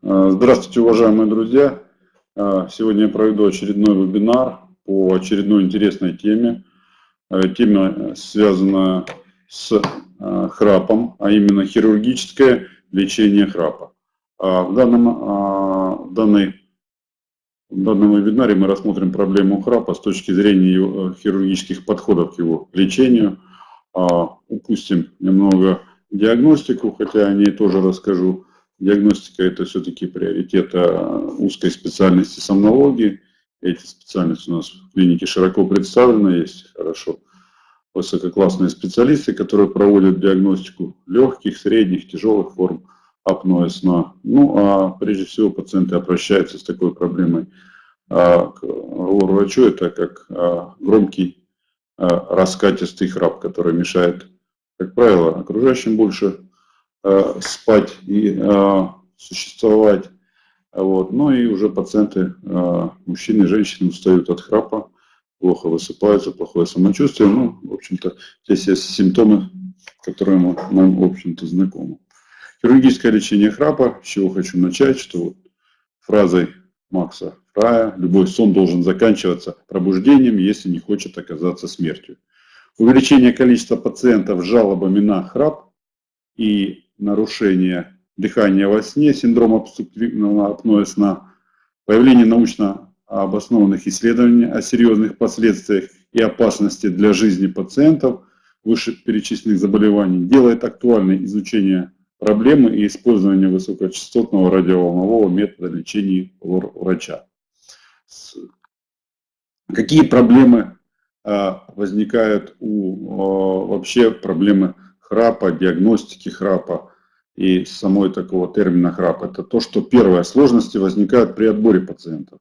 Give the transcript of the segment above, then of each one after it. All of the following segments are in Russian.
Здравствуйте, уважаемые друзья! Сегодня я проведу очередной вебинар по очередной интересной теме. Тема связана с храпом, а именно хирургическое лечение храпа. В данном вебинаре мы рассмотрим проблему храпа с точки зрения хирургических подходов к его лечению. Упустим немного диагностику, хотя о ней тоже расскажу. Диагностика – это все-таки приоритет узкой специальности сомнологии. Эти специальности у нас в клинике широко представлены, есть хорошо высококлассные специалисты, которые проводят диагностику легких, средних, тяжелых форм апноэ сна. Ну, а прежде всего пациенты обращаются с такой проблемой к врачу, это как громкий раскатистый храп, который мешает, как правило, окружающим больше спать и существовать. Вот. Ну и уже пациенты, мужчины и женщины, устают от храпа, плохо высыпаются, плохое самочувствие. Ну, в общем-то, здесь есть симптомы, которые нам, в общем-то, знакомы. Хирургическое лечение храпа, с чего хочу начать, что вот фразой Макса Фрая: любой сон должен заканчиваться пробуждением, если не хочет оказаться смертью. Увеличение количества пациентов с жалобами на храп и нарушение дыхания во сне, синдром обструктивного апноэ сна, появление научно обоснованных исследований о серьезных последствиях и опасности для жизни пациентов вышеперечисленных заболеваний делает актуальным изучение проблемы и использование высокочастотного радиоволнового метода лечения врача. Какие проблемы возникают вообще проблемы храпа, диагностики храпа и самой такого термина храп? Это то, что первые сложности возникают при отборе пациентов.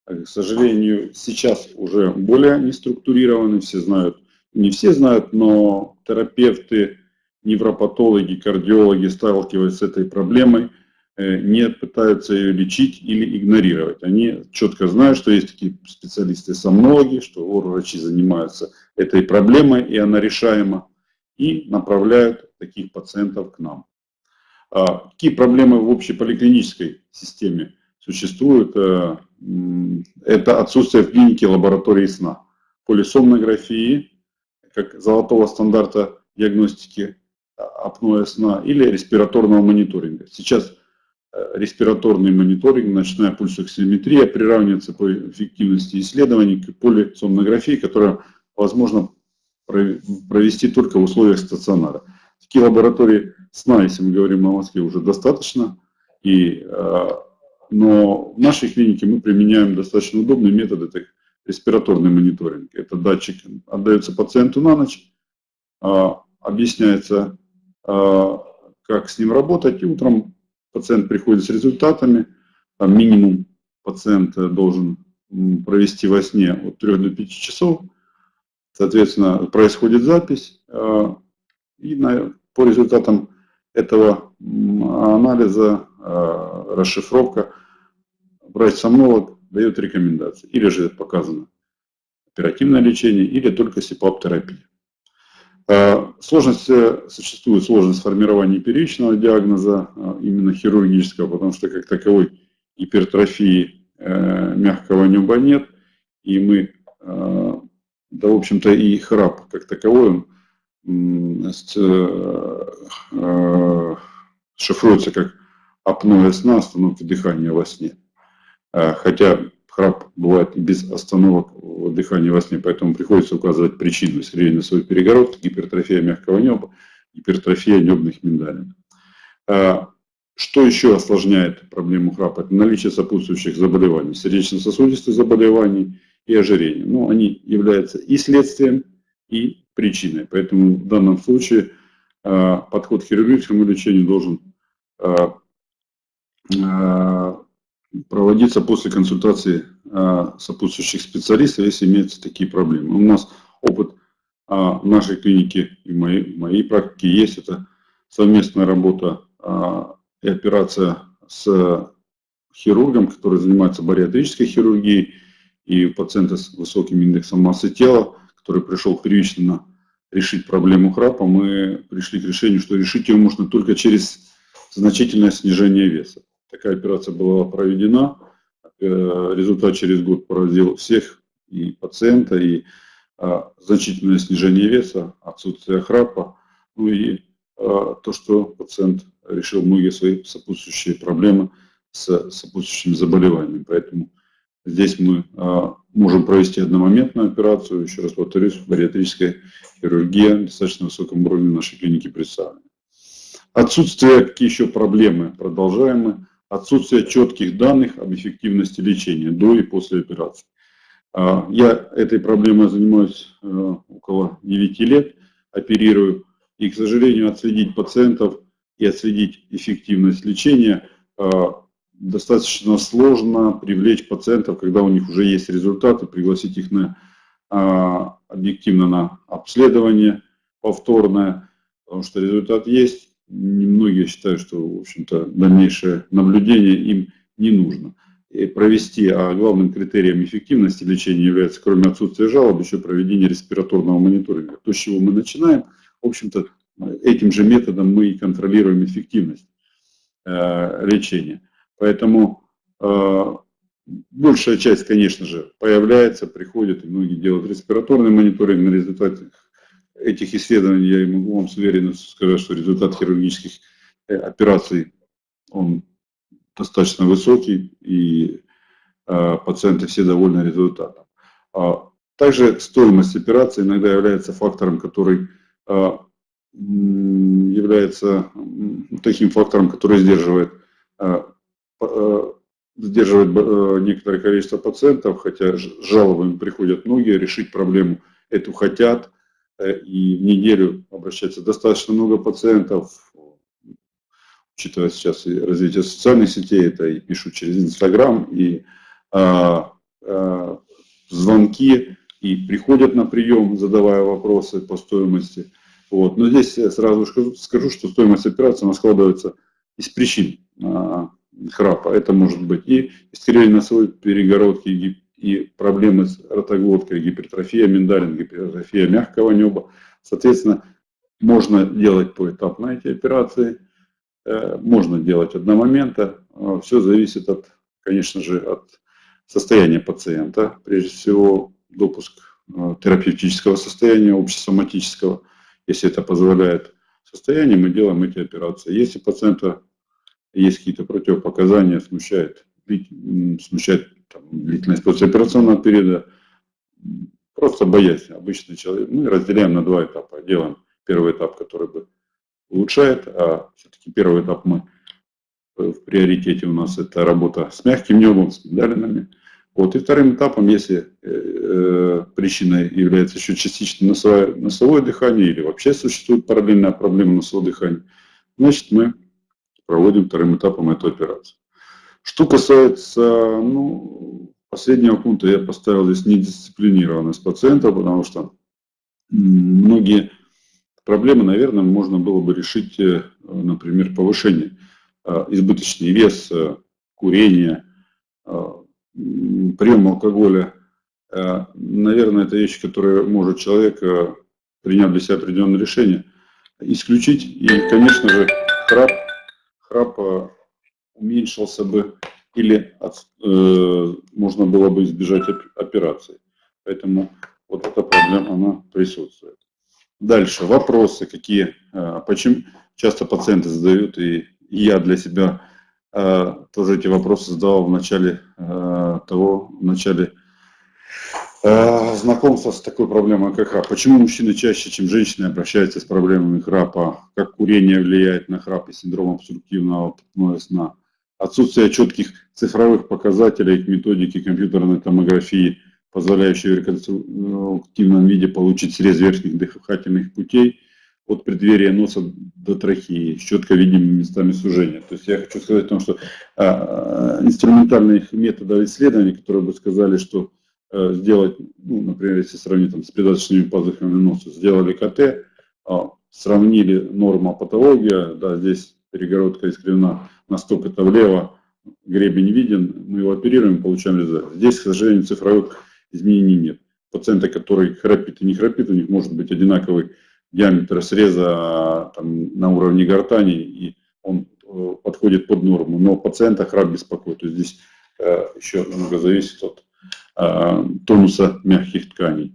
К сожалению, сейчас уже более не структурированы, все знают, не все знают, но терапевты, невропатологи, кардиологи, сталкиваясь с этой проблемой, не пытаются ее лечить или игнорировать. Они четко знают, что есть такие специалисты-сомнологи, что врачи занимаются этой проблемой, и она решаема, и направляют таких пациентов к нам. Какие проблемы в общей поликлинической системе существуют? Это отсутствие в клинике лаборатории сна, полисомнографии, как золотого стандарта диагностики апноэ сна, или респираторного мониторинга. Сейчас респираторный мониторинг, ночная пульсоксиметрия приравнивается по эффективности исследований к полисомнографии, которая возможно провести только в условиях стационара. Такие лаборатории сна, если мы говорим о Москве, уже достаточно. Но в нашей клинике мы применяем достаточно удобный метод, это респираторный мониторинг. Это датчик отдается пациенту на ночь, объясняется, как с ним работать, и утром пациент приходит с результатами. Минимум пациент должен провести во сне от 3 до 5 часов. Соответственно, происходит запись, и по результатам этого анализа, расшифровка, врач-сомнолог дает рекомендации. Или же показано оперативное лечение, или только СИПАП-терапия. Существует сложность формирования первичного диагноза, именно хирургического, потому что как таковой гипертрофии мягкого неба нет, и мы, да, в общем-то, и храп как таковой, шифруется как апноэ сна, остановка дыхания во сне. Хотя храп бывает и без остановок дыхания во сне, поэтому приходится указывать причину: искривление перегородки, гипертрофия мягкого неба, гипертрофия небных миндалин. Что еще осложняет проблему храпа? Это наличие сопутствующих заболеваний, сердечно-сосудистых заболеваний и ожирения. Но они являются и следствием, и причиной. Поэтому в данном случае подход к хирургическому лечению должен проводиться после консультации сопутствующих специалистов, если имеются такие проблемы. У нас опыт в нашей клинике и моей практике есть. Это совместная работа и операция с хирургом, который занимается бариатрической хирургией, и пациента с высоким индексом массы тела, который пришел первично решить проблему храпа, мы пришли к решению, что решить ее можно только через значительное снижение веса. такая операция была проведена. Результат через год поразил всех, и пациента, и значительное снижение веса, отсутствие храпа, ну и то, что пациент решил многие свои сопутствующие проблемы с сопутствующими заболеваниями. Поэтому здесь мы можем провести одномоментную операцию, еще раз повторюсь, бариатрическая хирургия на достаточно высоком уровне в нашей клинике представлена. Отсутствие, какие еще проблемы продолжаемые, отсутствие четких данных об эффективности лечения до и после операции. Я этой проблемой занимаюсь около 9 лет, оперирую, и, к сожалению, отследить пациентов и отследить эффективность лечения достаточно сложно, привлечь пациентов, когда у них уже есть результаты, пригласить их объективно на обследование повторное, потому что результат есть. Немногие считают, что, в общем-то, дальнейшее наблюдение им не нужно. И провести, а главным критерием эффективности лечения является, кроме отсутствия жалоб, еще проведение респираторного мониторинга. То, с чего мы начинаем, в общем-то, этим же методом мы и контролируем эффективность лечения. Поэтому большая часть, конечно же, появляется, приходит, и многие делают респираторный мониторинг. На результате этих исследований я могу вам с уверенностью сказать, что результат хирургических операций, он достаточно высокий, и пациенты все довольны результатом. Также стоимость операции иногда является фактором, который является таким фактором, который сдерживает некоторое количество пациентов, хотя с жалобами приходят многие, решить проблему эту хотят, и в неделю обращается достаточно много пациентов, учитывая сейчас и развитие социальных сетей, это и пишут через Инстаграм, и звонки, и приходят на прием, задавая вопросы по стоимости. Вот. Но здесь я сразу скажу, что стоимость операции она складывается из причин храпа. Это может быть и истерильной носовой перегородки, и проблемы с ротоглоткой, гипертрофия миндалин, гипертрофия мягкого неба. Соответственно, можно делать поэтапно эти операции, можно делать одномоментно. Все зависит от, конечно же, от состояния пациента. Прежде всего, допуск терапевтического состояния, общесоматического. Если это позволяет состояние, мы делаем эти операции. Если пациента есть какие-то противопоказания, смущает длительность послеоперационного периода, просто боязнь. Обычный человек. Мы разделяем на два этапа. Делаем первый этап, который бы улучшает, а все-таки первый этап мы в приоритете у нас это работа с мягким небом, с миндалинами. Вот. И вторым этапом, если причиной является еще частично носовое дыхание или вообще существует параллельная проблема носового дыхания, значит мы проводим вторым этапом эту операцию. Что касается последнего пункта, я поставил здесь недисциплинированность пациента, потому что многие проблемы, наверное, можно было бы решить, например, повышение, избыточный вес, курение, прием алкоголя. Наверное, это вещи, которые может человек, приняв для себя определенное решение, исключить. И, конечно же, храп уменьшился бы или можно было бы избежать операции. Поэтому вот эта проблема, она присутствует. Дальше вопросы какие, почему часто пациенты задают, и я для себя тоже эти вопросы задавал в начале знакомства с такой проблемой, как храп. Почему мужчины чаще, чем женщины, обращаются с проблемами храпа? Как курение влияет на храп и синдром обструктивного апноэ сна? Отсутствие четких цифровых показателей к методике компьютерной томографии, позволяющей в реконструктивном виде получить срез верхних дыхательных путей от преддверия носа до трахеи с четко видимыми местами сужения. То есть я хочу сказать о том, что инструментальных методов исследований, которые бы сказали, что сделать, например, если сравнить с придаточными пазухами носа, сделали КТ, сравнили норма патология, да, здесь перегородка искривлена настолько-то влево, гребень виден, мы его оперируем, получаем результат. Здесь, к сожалению, цифровых изменений нет. Пациента, который храпит и не храпит, у них может быть одинаковый диаметр среза на уровне гортани, и он подходит под норму, но пациента храп беспокоит. То есть здесь еще много зависит от тонуса мягких тканей.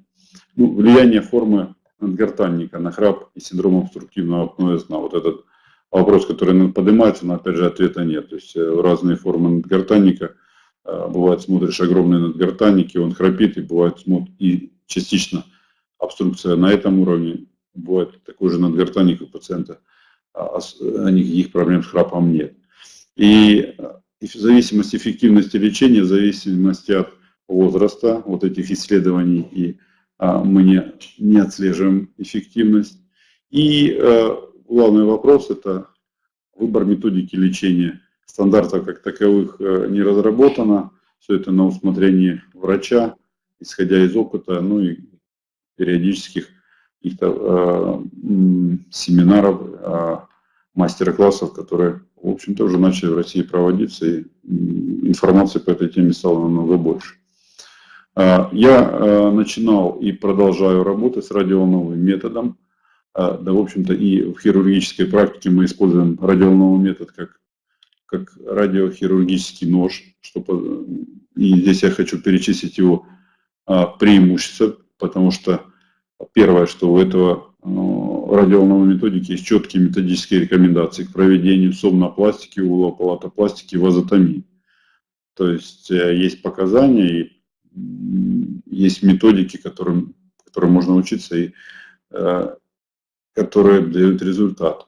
Ну, влияние формы надгортанника на храп и синдром обструктивного апноэ сна. Вот этот вопрос, который поднимается, но опять же ответа нет. То есть разные формы надгортанника. Бывает, смотришь огромные надгортанники, он храпит, и бывает и частично обструкция на этом уровне. Бывает такой же надгортанник у пациента, а никаких проблем с храпом нет. И в зависимости от эффективности лечения, в зависимости от возраста вот этих исследований, и мы не отслеживаем эффективность. И главный вопрос – это выбор методики лечения. Стандартов как таковых не разработано. Все это на усмотрение врача, исходя из опыта, ну и периодических каких-то семинаров, мастер-классов, которые, в общем-то, уже начали в России проводиться, и информации по этой теме стало намного больше. Я начинал и продолжаю работать с радиоволновым методом. Да, в общем-то, и в хирургической практике мы используем радиоволновый метод как радиохирургический нож. И здесь я хочу перечислить его преимущества, потому что первое, что у этого радиоволновой методики есть четкие методические рекомендации к проведению сомнопластики, улополатопластики, вазотомии. То есть есть показания и есть методики, которым можно учиться и которые дают результат.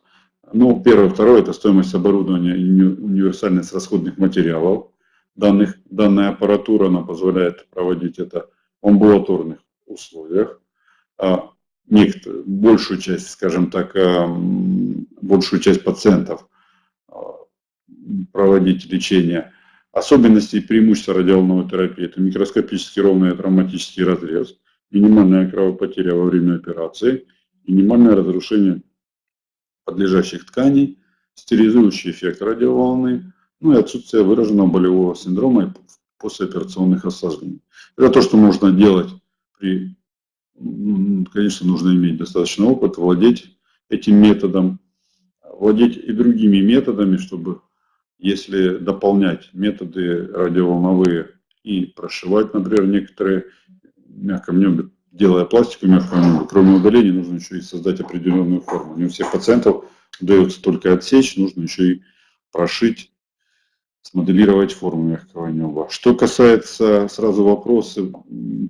Ну, первое, второе – это стоимость оборудования и универсальность расходных материалов. Данная аппаратура, она позволяет проводить это в амбулаторных условиях. Большую часть, скажем так, большую часть пациентов проводить лечение. Особенности и преимущества радиоволновой терапии – это микроскопически ровный травматический разрез, минимальная кровопотеря во время операции, минимальное разрушение подлежащих тканей, стерилизующий эффект радиоволны, ну и отсутствие выраженного болевого синдрома и послеоперационных осложнений. Это то, что можно делать конечно, нужно иметь достаточно опыт, владеть этим методом, владеть и другими методами, чтобы, если дополнять методы радиоволновые и прошивать, например, некоторые мягкомнебе, делая пластику мягкомнебе, кроме удаления, нужно еще и создать определенную форму. Не у всех пациентов удается только отсечь, нужно еще и прошить, смоделировать форму мягкого неба. Что касается, сразу вопросы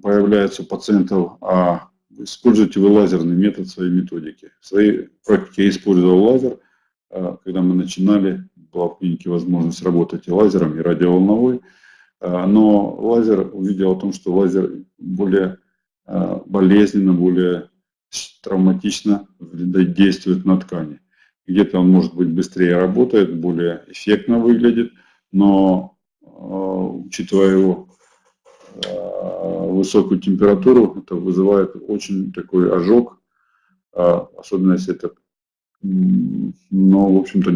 появляются у пациентов, используете вы лазерный метод в своей методике? В своей практике я использовал лазер, когда мы начинали, была в клинике возможность работать и лазером, и радиоволновой, но лазер увидел о том, что лазер более болезненно, более травматично действует на ткани. Где-то он, может быть, быстрее работает, более эффектно выглядит, но учитывая его высокую температуру, это вызывает очень такой ожог, особенно если это, в общем-то,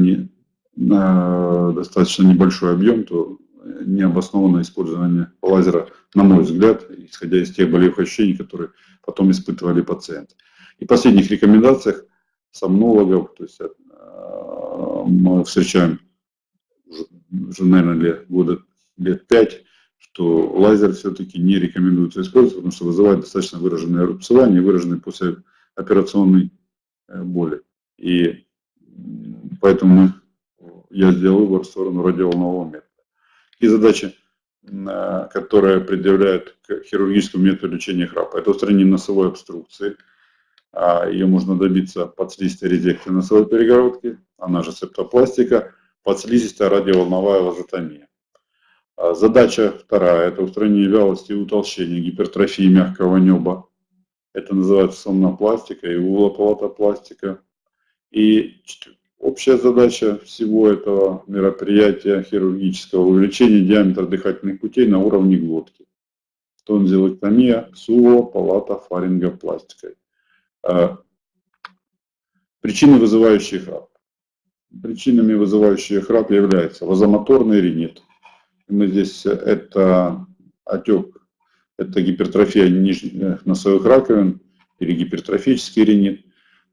достаточно небольшой объем, то необоснованное использование лазера, на мой взгляд, исходя из тех болевых ощущений, которые потом испытывали пациенты. И в последних рекомендациях сомнологов, то есть мы встречаем уже, наверное, лет 5, что лазер все-таки не рекомендуется использовать, потому что вызывает достаточно выраженное рубцевание, выраженные послеоперационной боли. И поэтому я сделал выбор в сторону радиоволнового метода. И задачи, которые предъявляют к хирургическому методу лечения храпа, это устранение носовой обструкции. Ее можно добиться подслизистой резекции носовой перегородки, она же септопластика, подслизистая радиоволновая вазотомия. Задача вторая – это устранение вялости и утолщения, гипертрофии мягкого неба. Это называется сомнопластика и улополатопластика. И общая задача всего этого мероприятия хирургического – увеличение диаметра дыхательных путей на уровне глотки. Тонзиллэктомия с улополатофарингопластикой. Причины, вызывающие храп. Причинами, вызывающие храп, являются вазомоторный ринит. Мы здесь это отек, это гипертрофия нижних носовых раковин или гипертрофический ринит.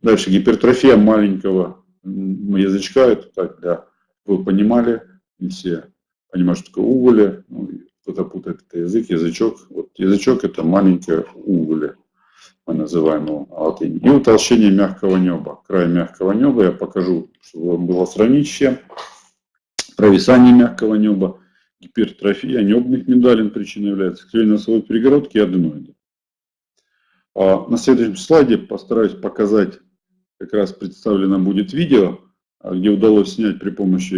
Дальше гипертрофия маленького язычка, это так для вы понимали, не все понимают, что такое уголе. Ну, кто-то путает это язычок. Вот язычок – это маленькое уголе, мы называем его латынь. И утолщение мягкого неба. Край мягкого неба я покажу, чтобы вам было сравнить с чем. Провисание мягкого неба, гипертрофия небных миндалин причиной является, искривление носовой перегородки и аденоиды. На следующем слайде постараюсь показать, как раз представлено будет видео, где удалось снять при помощи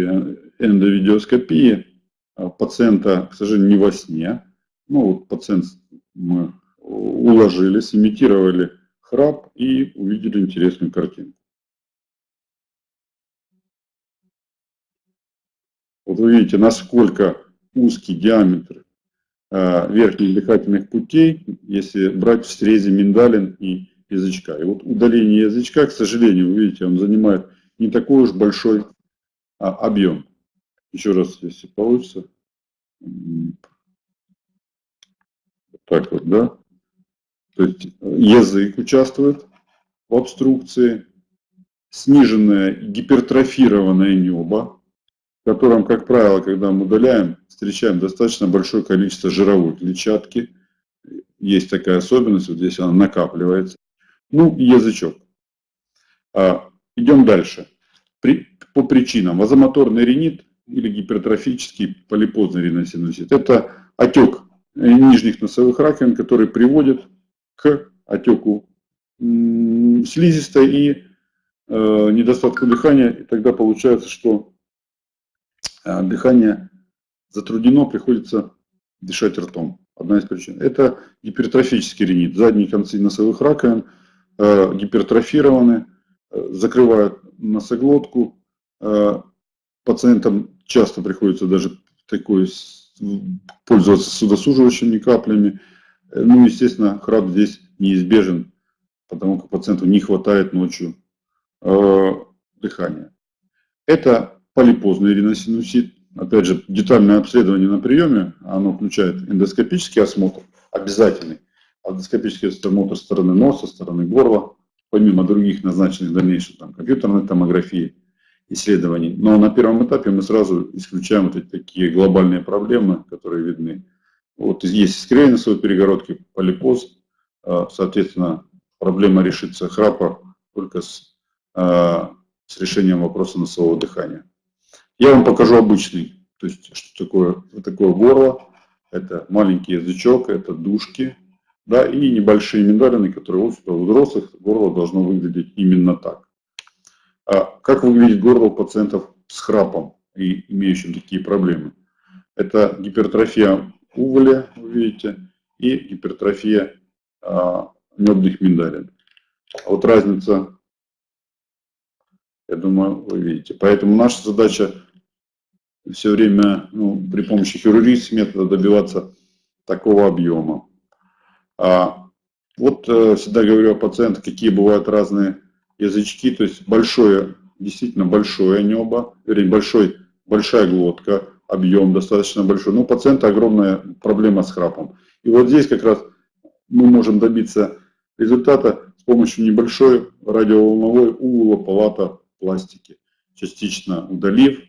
эндовидеоскопии пациента, к сожалению, не во сне. Ну, вот пациент мы уложили, сымитировали храп и увидели интересную картину. Вот вы видите, насколько узкий диаметр верхних дыхательных путей, если брать в срезе миндалин и язычка. И вот удаление язычка, к сожалению, вы видите, он занимает не такой уж большой объем. Еще раз, если получится. Так вот, да. То есть язык участвует в обструкции, сниженное гипертрофированное небо, в котором, как правило, когда мы удаляем, встречаем достаточно большое количество жировой клетчатки. Есть такая особенность, вот здесь она накапливается. Ну и язычок. Идем дальше. По причинам. Вазомоторный ринит или гипертрофический полипозный риносинусит. Это отек нижних носовых раковин, который приводит к отеку слизистой и недостатку дыхания. И тогда получается, что дыхание затруднено, приходится дышать ртом. Одна из причин. Это гипертрофический ринит. Задние концы носовых раковин гипертрофированы, закрывают носоглотку. Пациентам часто приходится даже пользоваться судосуживающими каплями. Ну, естественно, храп здесь неизбежен, потому как пациенту не хватает ночью дыхания. Это полипозный риносинусит. Опять же, детальное обследование на приеме, оно включает эндоскопический осмотр, обязательный. Эндоскопический осмотр стороны носа, стороны горла, помимо других назначенных в дальнейшем там, компьютерной томографии, исследований. Но на первом этапе мы сразу исключаем вот эти такие глобальные проблемы, которые видны. Вот есть искривление носовой перегородки, полипоз, соответственно, проблема решится храпа только с решением вопроса носового дыхания. Я вам покажу обычный, то есть что такое горло. Это маленький язычок, это дужки, да, и небольшие миндалины, которые у взрослых горло должно выглядеть именно так. Как выглядит горло у пациентов с храпом и имеющим такие проблемы? Это гипертрофия уголя, вы видите, и гипертрофия небных миндалин. Вот разница, я думаю, вы видите. Поэтому наша задача все время при помощи хирургического метода добиваться такого объема. Вот всегда говорю о пациентах, какие бывают разные язычки, то есть действительно большое небо, вернее, большая глотка, объем достаточно большой, но у пациента огромная проблема с храпом. И вот здесь как раз мы можем добиться результата с помощью небольшой радиоволновой уголопластики, частично удалив,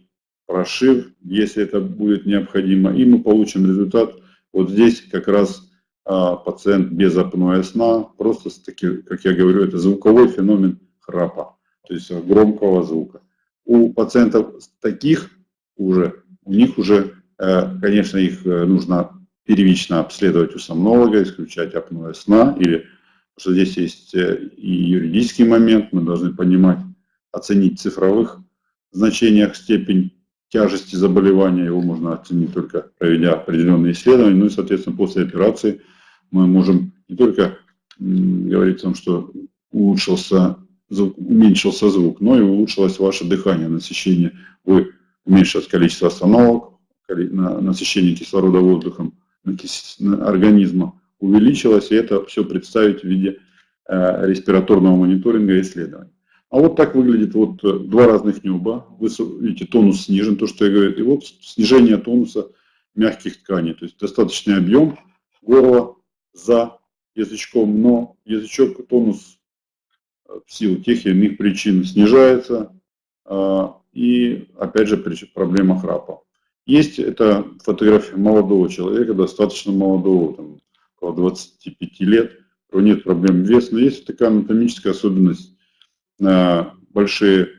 прошив, если это будет необходимо, и мы получим результат. Вот здесь как раз пациент без апноэ сна, просто, как я говорю, это звуковой феномен храпа, то есть громкого звука. У пациентов таких у них уже, конечно, их нужно первично обследовать у сомнолога, исключать апноэ сна, или что здесь есть и юридический момент, мы должны понимать, оценить в цифровых значениях степень тяжести заболевания, его можно оценить только проведя определенные исследования, ну и, соответственно, после операции мы можем не только говорить о том, что уменьшился звук, но и улучшилось ваше дыхание, насыщение, уменьшилось количество остановок, насыщение кислорода воздухом организма увеличилось, и это все представить в виде респираторного мониторинга и исследований. А вот так выглядит два разных неба. Вы видите, тонус снижен, то, что я говорю, и вот снижение тонуса мягких тканей. То есть достаточный объем горла за язычком, но язычок, тонус в силу тех или иных причин снижается. и опять же проблема храпа. Есть это фотография молодого человека, достаточно молодого, там, около 25 лет, у него нет проблем веса, но есть такая анатомическая особенность, большие,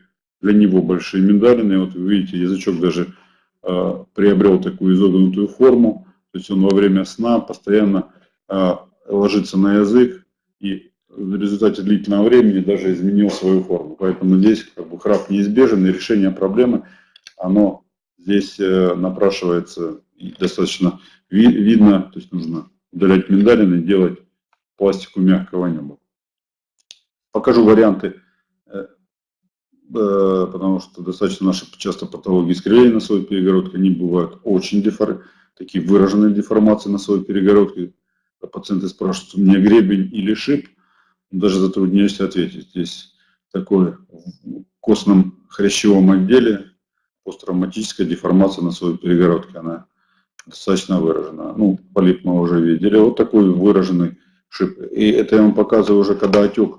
для него большие миндалины, вот вы видите, язычок даже приобрел такую изогнутую форму, то есть он во время сна постоянно ложится на язык и в результате длительного времени даже изменил свою форму. Поэтому здесь как бы храп неизбежен, и решение проблемы, оно здесь напрашивается и достаточно видно, то есть нужно удалять миндалины и делать пластику мягкого неба. Покажу варианты, потому что достаточно наши часто патологии искривления носовой перегородки, они бывают очень такие выраженные деформации носовой перегородки. Пациенты спрашивают, у меня гребень или шип, даже затрудняюсь ответить. Здесь такой в костном хрящевом отделе посттравматическая деформация носовой перегородки, она достаточно выражена. Ну, полип мы уже видели, вот такой выраженный шип. И это я вам показываю уже, когда отек.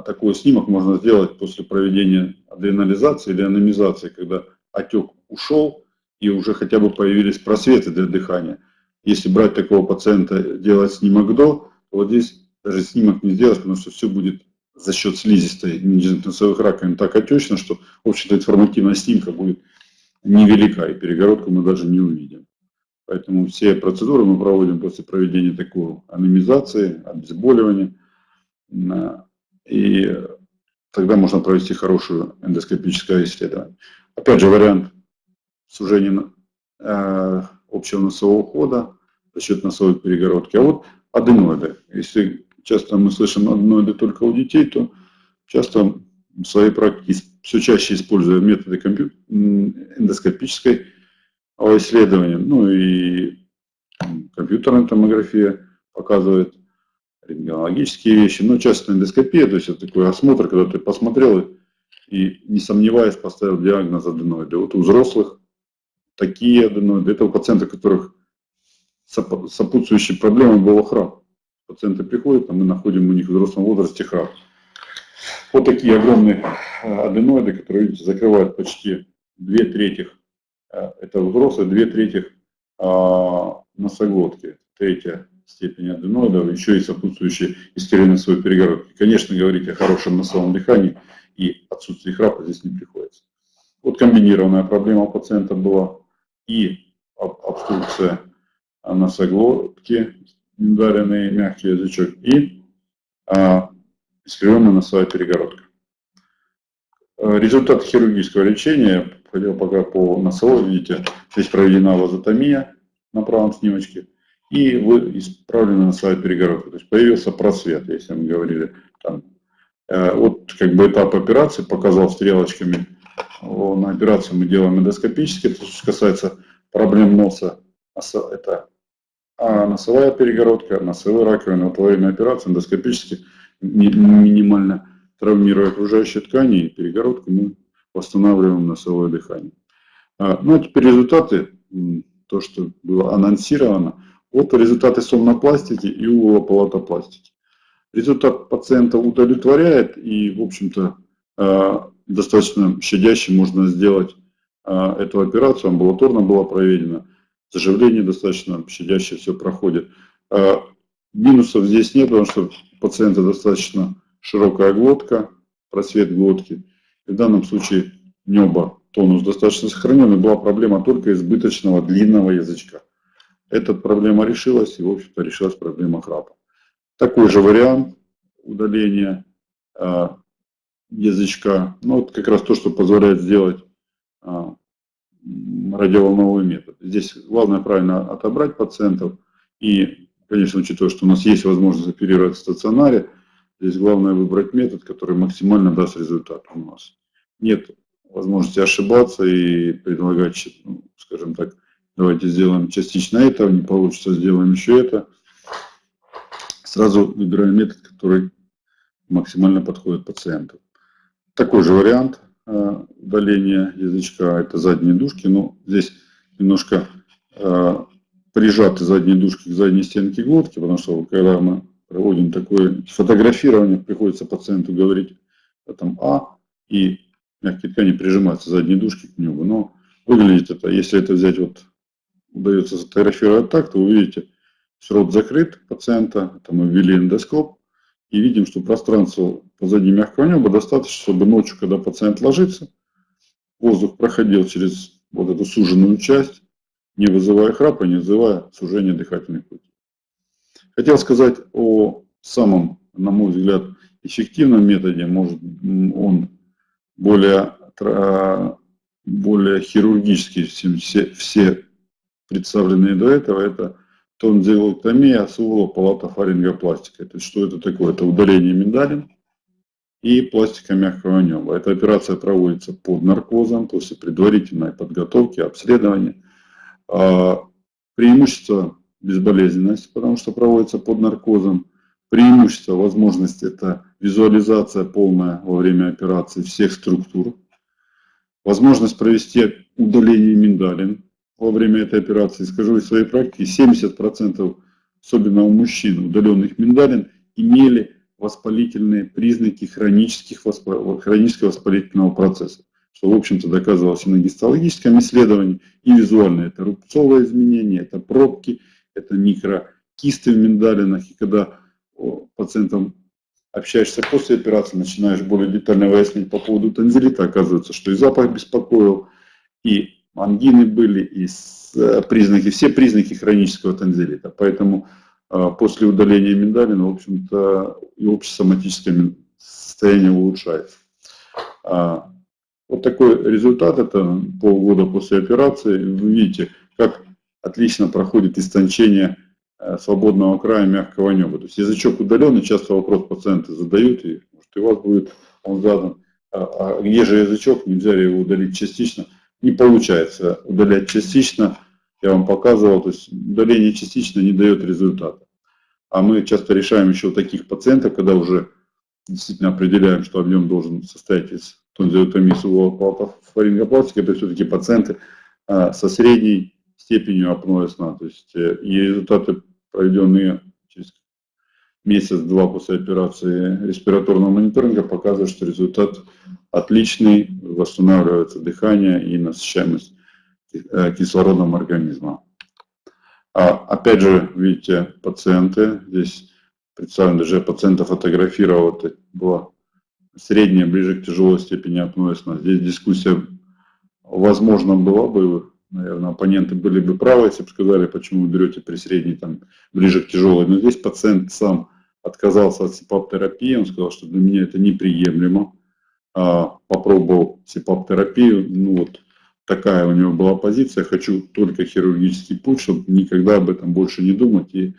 Такой снимок можно сделать после проведения адренализации или анемизации, когда отек ушел и уже хотя бы появились просветы для дыхания. Если брать такого пациента, делать снимок до, то вот здесь даже снимок не сделать, потому что все будет за счет слизистой носовых раковин так отечно, что, в общем-то, информативная снимка будет невелика, и перегородку мы даже не увидим. Поэтому все процедуры мы проводим после проведения такой анемизации, обезболивания. И тогда можно провести хорошее эндоскопическое исследование. Опять же, вариант сужения общего носового хода за счет носовой перегородки. А вот аденоиды. Если часто мы слышим аденоиды только у детей, то часто в своей практике все чаще используя методы эндоскопической исследования. Ну и компьютерная томография показывает рентгенологические вещи, но часто эндоскопия, то есть это такой осмотр, когда ты посмотрел и не сомневаясь поставил диагноз аденоиды. Вот у взрослых такие аденоиды, это у пациентов, у которых сопутствующей проблемой был храп. Пациенты приходят, а мы находим у них в взрослом возрасте храп. Вот такие огромные аденоиды, которые, видите, закрывают почти 2/3, это взрослые, 2/3 носоглотки, 1/3 степень аденоидов, еще и сопутствующие искривления носовой перегородки. Конечно, говорить о хорошем носовом дыхании и отсутствии храпа здесь не приходится. Вот комбинированная проблема у пациента была и обструкция носоглотки, миндалинный мягкий язычок, и искривленная носовая перегородка. Результат хирургического лечения, хотел пока по носовой, видите, здесь проведена вазотомия на правом снимочке, и исправлена носовая перегородка. То есть появился просвет, если мы говорили. Там. Вот как бы этап операции показал стрелочками. На операцию мы делаем эндоскопически. То, что касается проблем носа, это носовая перегородка, носовые раковины. Вот во время операции эндоскопически минимально травмируя окружающие ткани, и перегородку мы восстанавливаем носовое дыхание. Ну а теперь результаты, то, что было анонсировано. Вот результаты сомнопластики и уголополотопластики. Результат пациента удовлетворяет, и, в общем-то, достаточно щадяще можно сделать эту операцию, амбулаторно была проведена, заживление достаточно щадяще все проходит. Минусов здесь нет, потому что у пациента достаточно широкая глотка, просвет глотки. И в данном случае небо, тонус достаточно сохранен, и была проблема только избыточного длинного язычка. Эта проблема решилась, и, в общем-то, решилась проблема храпа. Такой же вариант удаления язычка, ну, вот как раз то, что позволяет сделать радиоволновой метод. Здесь главное правильно отобрать пациентов, и, конечно, учитывая, что у нас есть возможность оперировать в стационаре, здесь главное выбрать метод, который максимально даст результат у нас. Нет возможности ошибаться и предлагать, ну, скажем так, давайте сделаем частично это, не получится, сделаем еще это. Сразу выбираем метод, который максимально подходит пациенту. Такой же вариант удаления язычка, это задние дужки. Но здесь немножко прижаты задние дужки к задней стенке глотки, потому что когда мы проводим такое фотографирование, приходится пациенту говорить там и мягкие ткани прижимаются задней дужки к небу. Но выглядит это, если это взять, вот удается сфотографировать так, то вы видите, рот закрыт пациента, это мы ввели эндоскоп, и видим, что пространство позади мягкого неба достаточно, чтобы ночью, когда пациент ложится, воздух проходил через вот эту суженную часть, не вызывая храпа, не вызывая сужения дыхательных путей. Хотел сказать о самом, на мой взгляд, эффективном методе. Может, он более хирургический, чем все представленные до этого. Это тонзиллэктомия сувала палата фарингопластика. То есть, что это такое? Это удаление миндалин и пластика мягкого неба. Эта операция проводится под наркозом, после предварительной подготовки, обследования. Преимущество безболезненности, потому что проводится под наркозом. Преимущество, возможность — это визуализация полная во время операции всех структур. Возможность провести удаление миндалин во время этой операции. Скажу из своей практики, 70%, особенно у мужчин, удаленных миндалин имели воспалительные признаки хронического воспалительного процесса, что, в общем-то, доказывалось и на гистологическом исследовании, и визуально. Это рубцовые изменения, это пробки, это микрокисты в миндалинах. И когда пациентам общаешься после операции, начинаешь более детально выяснять по поводу тонзиллита, оказывается, что и запах беспокоил, и ангины были, и все признаки хронического тонзиллита. Поэтому после удаления миндалина, в общем-то, и общесоматическое состояние улучшается. Вот такой результат, это полгода после операции. Вы видите, как отлично проходит истончение свободного края мягкого неба. То есть язычок удаленный, часто вопрос пациенты задают, и может и у вас будет он задан, а где же язычок, нельзя ли его удалить частично? Не получается удалять частично, я вам показывал, то есть удаление частично не дает результата. А мы часто решаем еще таких пациентов, когда уже действительно определяем, что объем должен состоять из тонзиллэктомии сувала палата фарингопластики, это все-таки пациенты со средней степенью апноэ сна. То есть и результаты, проведенные через месяц-два после операции респираторного мониторинга, показывают, что результат отличный, восстанавливается дыхание и насыщаемость кислородом организма. Опять же, видите, пациенты, здесь представлен, даже пациента фотографировал, это была средняя, ближе к тяжелой степени апноэ сна. Здесь дискуссия, возможно, была бы, наверное, оппоненты были бы правы, если бы сказали, почему вы берете при средней, там, ближе к тяжелой. Но здесь пациент сам отказался от СИПАП-терапии, он сказал, что для меня это неприемлемо. Попробовал СИПАП-терапию, ну вот такая у него была позиция, хочу только хирургический путь, чтобы никогда об этом больше не думать и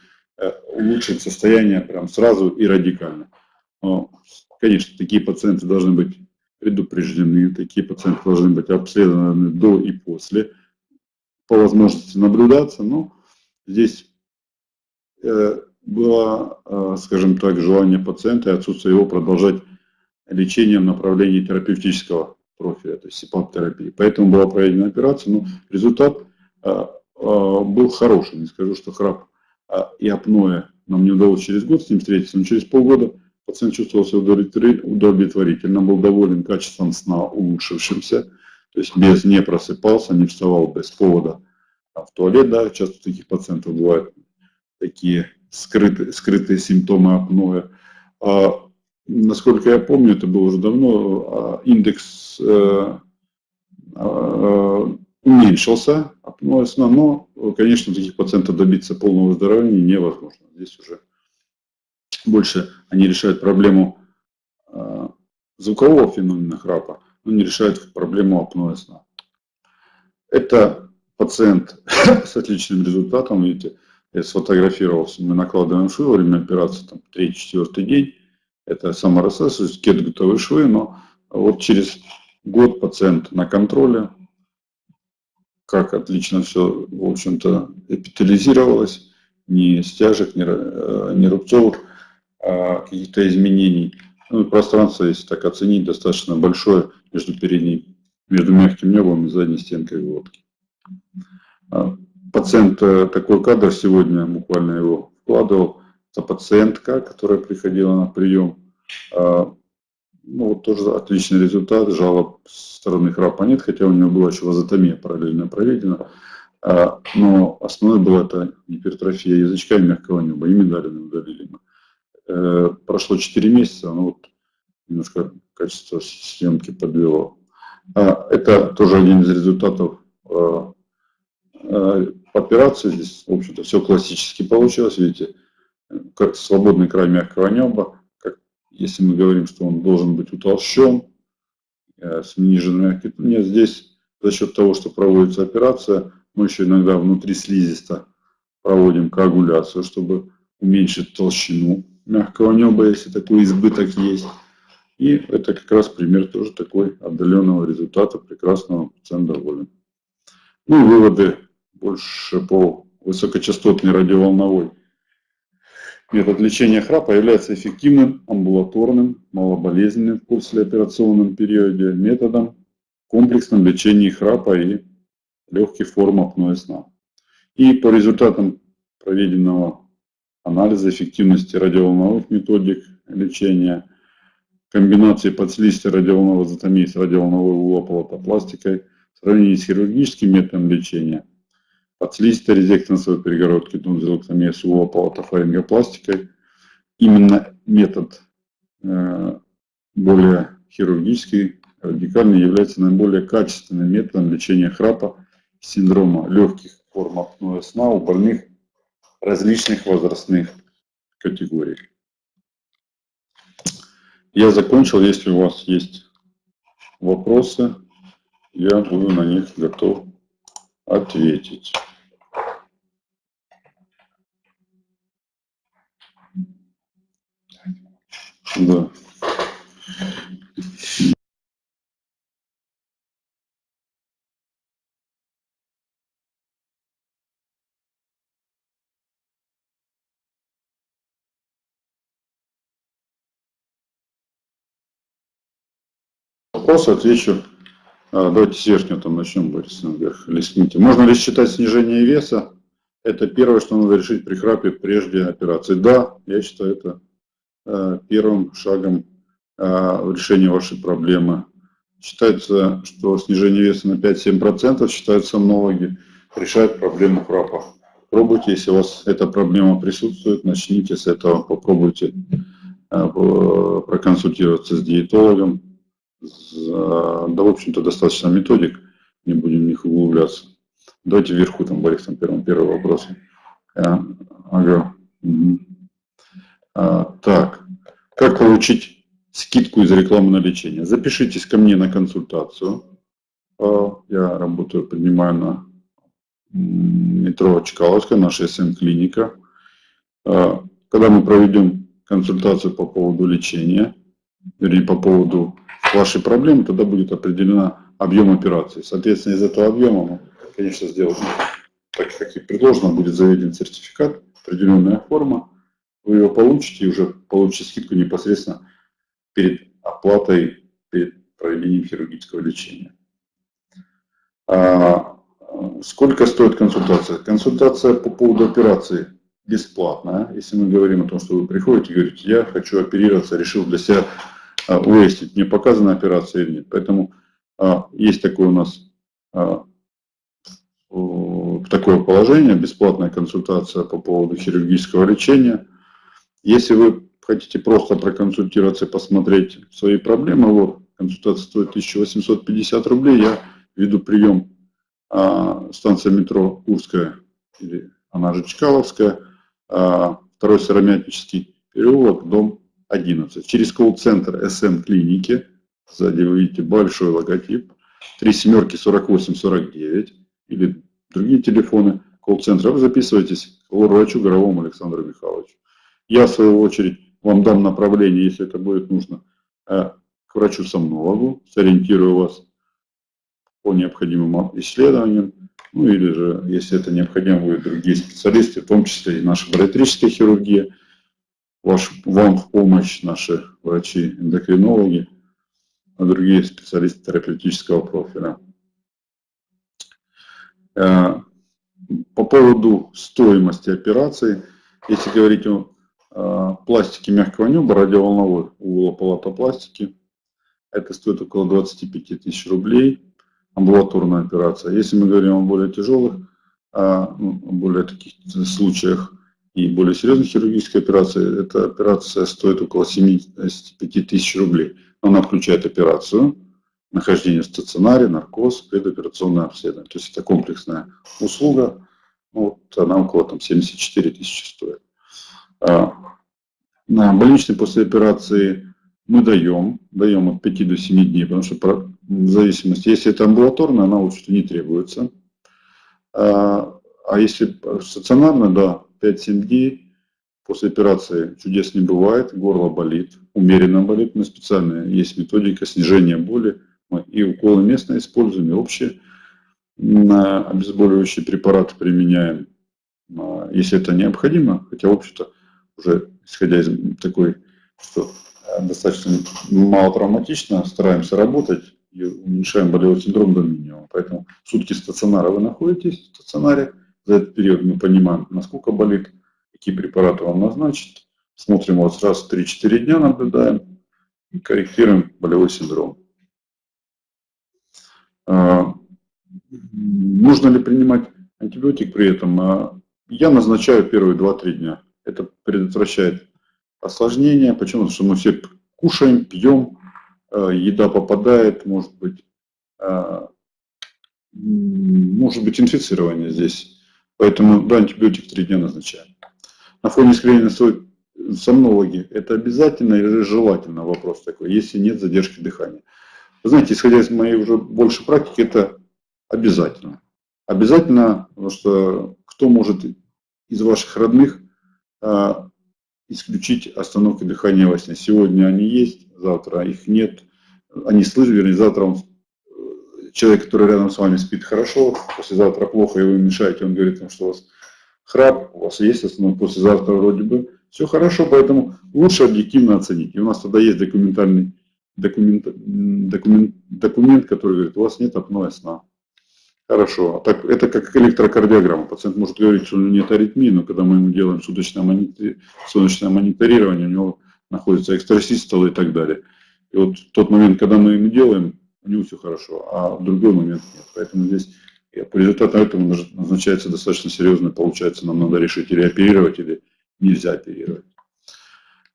улучшить состояние прям сразу и радикально. Но, конечно, такие пациенты должны быть предупреждены, такие пациенты должны быть обследованы до и после, по возможности наблюдаться, но здесь было, скажем так, желание пациента и отсутствие его продолжать лечение в направлении терапевтического профиля, то есть СИПАП-терапии. Поэтому была проведена операция, но результат был хороший, не скажу, что храп и апноэ нам не удалось через год с ним встретиться, но через полгода пациент чувствовал себя удовлетворительно, был доволен качеством сна улучшившимся, то есть не просыпался, не вставал без повода в туалет, да, часто у таких пациентов бывают такие скрытые симптомы апноэ. Насколько я помню, это было уже давно, индекс уменьшился апноэ сна, но, конечно, у таких пациентов добиться полного выздоровления невозможно. Здесь уже больше они решают проблему звукового феномена храпа, но не решают проблему апноэ сна. Это пациент с отличным результатом, видите, я сфотографировался, мы накладываем швы во время операции, там, 3-4 день, это саморасез, кетготовые швы, но вот через год пациент на контроле, как отлично все, в общем-то, эпителизировалось, ни стяжек, ни рубцовых каких-то изменений. Ну, и пространство, если так оценить, достаточно большое между мягким небом и задней стенкой глотки. Пациент, такой кадр сегодня, буквально его вкладывал, это пациентка, которая приходила на прием. Ну, вот тоже отличный результат, жалоб со стороны храпа нет, хотя у него была еще вазотомия параллельно проведена. Но основной была это гипертрофия язычка и мягкого неба, и медалины удалили мы. Прошло 4 месяца, но вот немножко качество съемки подвело. Это тоже один из результатов операции. Здесь, в общем-то, все классически получилось. Видите, как свободный край мягкого неба. Если мы говорим, что он должен быть утолщен, с ниже мягкий, нет, здесь за счет того, что проводится операция, мы еще иногда внутри слизисто проводим коагуляцию, чтобы уменьшить толщину мягкого неба, если такой избыток есть. И это как раз пример тоже такой отдаленного результата, прекрасного, пациент доволен. Ну и выводы больше по высокочастотной радиоволновой. Метод лечения храпа является эффективным, амбулаторным, малоболезненным в послеоперационном периоде методом в комплексном лечении храпа и легких форм апноэ сна. И по результатам проведенного анализа эффективности радиоволновых методик лечения, комбинации подслизистой радиоволновой вазотомии с радиоволновой уллопалатопластикой в сравнении с хирургическим методом лечения, подслизистой резектансовой перегородки тонзиллэктомии с уллопалатофарингопластикой, именно метод более хирургический, радикальный, является наиболее качественным методом лечения храпа, синдрома легких форм апноэ сна у больных различных возрастных категорий. Я закончил. Если у вас есть вопросы, я буду на них готов ответить. Да. Вопросы отвечу. Давайте с верхнего там начнем, Борис, наверх листните. Можно ли считать снижение веса? Это первое, что надо решить при храпе прежде операции. Да, я считаю это первым шагом в решении вашей проблемы. Считается, что снижение веса на 5-7%, считают сомнологи, решает проблему храпа. Пробуйте, если у вас эта проблема присутствует, начните с этого, попробуйте проконсультироваться с диетологом. Да, в общем-то, достаточно методик, не будем в них углубляться. Давайте вверху, там, Борис, там первый вопрос. Ага. Угу. Так, как получить скидку из рекламы на лечение? Запишитесь ко мне на консультацию. Я работаю, принимаю на метро Чкаловская, наша СМ-клиника. Когда мы проведем консультацию по поводу лечения, или по поводу вашей проблемы, тогда будет определена объем операции. Соответственно, из этого объема мы, конечно, сделаем так, как и предложено, будет заведен сертификат, определенная форма. Вы его получите и уже получите скидку непосредственно перед оплатой, перед проведением хирургического лечения. Сколько стоит консультация? Консультация по поводу операции бесплатная. Если мы говорим о том, что вы приходите и говорите, я хочу оперироваться, решил для себя выяснить, мне показана операция или нет. Поэтому есть такое у нас такое положение, бесплатная консультация по поводу хирургического лечения. Если вы хотите просто проконсультироваться и посмотреть свои проблемы, вот, консультация стоит 1850 рублей, я веду прием станция метро Курская, или она же Чкаловская, второй Сыромятнический переулок, дом 11. Через колл-центр СМ-клиники, сзади вы видите большой логотип, 37-48-49, или другие телефоны колл-центра. Вы записываетесь к врачу Горовому Александру Михайловичу. Я, в свою очередь, вам дам направление, если это будет нужно, к врачу-сомнологу, сориентирую вас по необходимым исследованиям, ну или же, если это необходимо, будут другие специалисты, в том числе и наша бариатрическая хирургия, вам в помощь наши врачи-эндокринологи, а другие специалисты терапевтического профиля. По поводу стоимости операции, если говорить о пластике мягкого неба, радиоволновой уллопалатопластики, это стоит около 25 тысяч рублей, амбулаторная операция. Если мы говорим о более тяжелых, более таких случаях и более серьезных хирургических операций, эта операция стоит около 75 тысяч рублей. Она включает операцию, нахождение в стационаре, наркоз, предоперационное обследование. То есть это комплексная услуга, вот она около 74 тысячи стоит. На больничный после операции мы даем от 5 до 7 дней, потому что в зависимости, если это амбулаторно, она лучше не требуется. А если стационарно, да, 5-7 дней после операции чудес не бывает, горло болит, умеренно болит, но специальная есть методика снижения боли. Мы и уколы местные используем, и общие обезболивающие препараты применяем, если это необходимо, хотя, в общем-то, уже исходя из такой, что достаточно мало травматично, стараемся работать и уменьшаем болевой синдром до минимума. Поэтому сутки стационара вы находитесь в стационаре, за этот период мы понимаем, насколько болит, какие препараты вам назначить, смотрим вас раз в 3-4 дня, наблюдаем и корректируем болевой синдром. Нужно ли принимать антибиотик при этом? Я назначаю первые 2-3 дня. Это предотвращает осложнения. Почему? Потому что мы все кушаем, пьем, еда попадает, может быть инфицирование здесь. Поэтому да, антибиотик 3 дня назначаем. На фоне искривления сомнологии это обязательно или желательно вопрос такой, если нет задержки дыхания. Вы знаете, исходя из моей уже больше практики, это обязательно. Обязательно, потому что кто может из ваших родных исключить остановку дыхания во сне? Сегодня они есть, завтра их нет. Они слышат, вернее, завтра человек, который рядом с вами спит хорошо, послезавтра плохо, и вы мешаете, он говорит вам, что у вас храп, у вас есть остановка, послезавтра вроде бы все хорошо, поэтому лучше объективно оценить. И у нас тогда есть документ, который говорит, у вас нет апноэ сна. Хорошо. Так, это как электрокардиограмма. Пациент может говорить, что у него нет аритмии, но когда мы ему делаем суточное мониторирование, у него находится экстрасистол и так далее. И вот в тот момент, когда мы ему делаем, у него все хорошо, а в другой момент нет. Поэтому здесь по результату этого назначается достаточно серьезно, получается, нам надо решить или оперировать, или нельзя оперировать.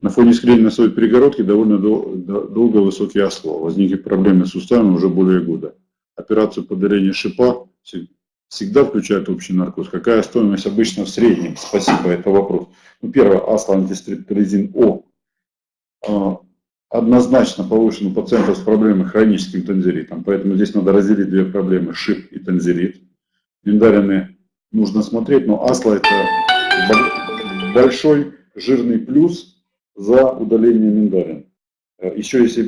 На фоне искривления носовой перегородки довольно долго высокий осло. Возникли проблемы с суставами уже более года. Операцию по удалению шипа всегда включает общий наркоз. Какая стоимость обычно в среднем? Спасибо, это вопрос. Первое, астла антистрептолизин О однозначно повышен у пациентов с проблемой хроническим танзелитом. Поэтому здесь надо разделить две проблемы, шип и танзелит. Миндалины нужно смотреть, но астла это большой жирный плюс за удаление миндалин. Еще если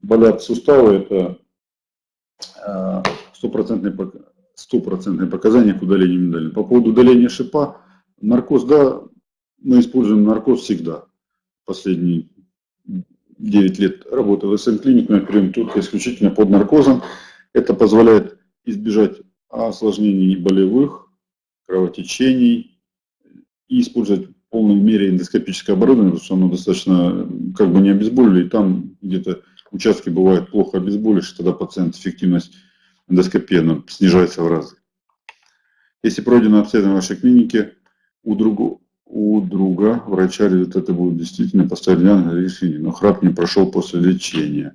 болят суставы, это стопроцентные показания к удалению миндалин. По поводу удаления шипа, наркоз, да, мы используем наркоз всегда. Последние 9 лет работы в СМ-клинике, мы оперируем только исключительно под наркозом. Это позволяет избежать осложнений болевых, кровотечений и использовать в полной мере эндоскопическое оборудование, потому что оно достаточно как бы не обезболили, и там где-то участки бывают плохо обезболившие, тогда пациент эффективность эндоскопии снижается в разы. Если пройдено обследование в вашей клинике, у друга врача результаты будут действительно поставить диагноз, но храп не прошел после лечения.